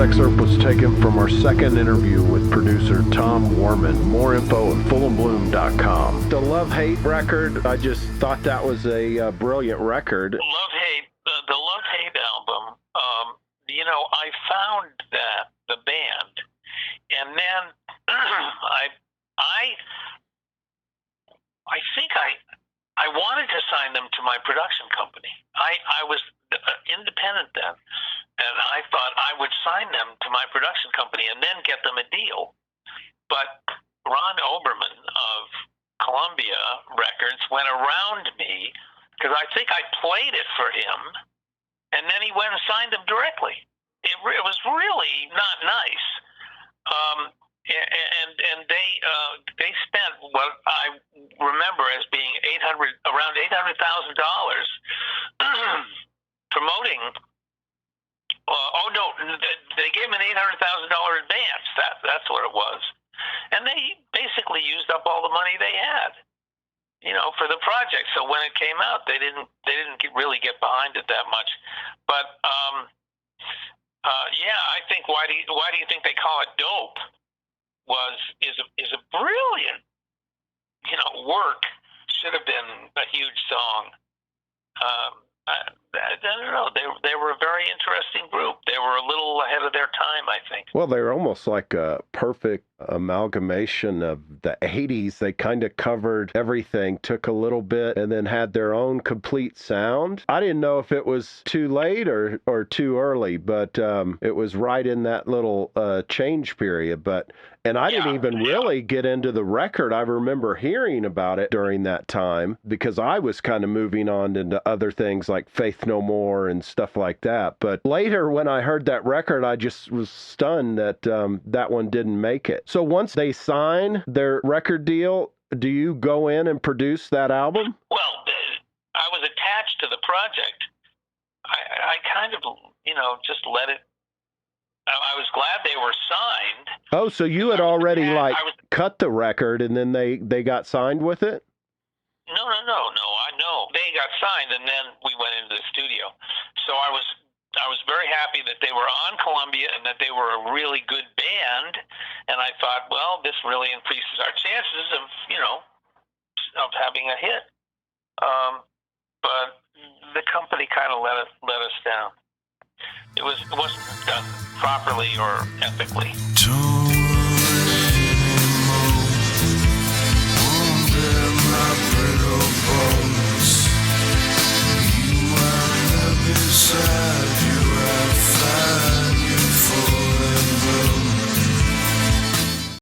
excerpt was taken from our second interview with producer Tom Werman. More info at fullandbloom.com. The Love-Hate record, I just thought that was a brilliant record. Love-Hate, the Love-Hate album, I found that, the band, and then I think I wanted to sign them to my production company. I was independent then, and I thought I would sign them to my production company and then get them a deal. But Ron Oberman of Columbia Records went around me because I think I played it for him, and then he went and signed them directly. It was really not nice. And they spent what I remember as being around $800,000 promoting. They gave him an $800,000 advance. That's what it was, and they basically used up all the money they had, for the project. So when it came out, they didn't really get behind it that much. But I think why do you think they call it Dope? Is a brilliant, work. Should have been a huge song. I don't know. They were a very interesting group. They were a little ahead of their time, I think. Well, they were almost like a perfect amalgamation of the 80s. They kind of covered everything, took a little bit, and then had their own complete sound. I didn't know if it was too late or too early, but it was right in that little change period. And I didn't even really get into the record. I remember hearing about it during that time because I was kind of moving on into other things like Faith No More and stuff like that. But later when I heard that record, I just was stunned that that one didn't make it. So once they sign their record deal, do you go in and produce that album? Well, I was attached to the project. I kind of, just let it. I was glad they were signed. Oh, so you had already cut the record and then they got signed with it? No. I know they got signed and then we went into the studio. So I was very happy that they were on Columbia and that they were a really good band. And I thought, well, this really increases our chances of having a hit. But the company kind of let us down. It wasn't done properly or ethically. Beside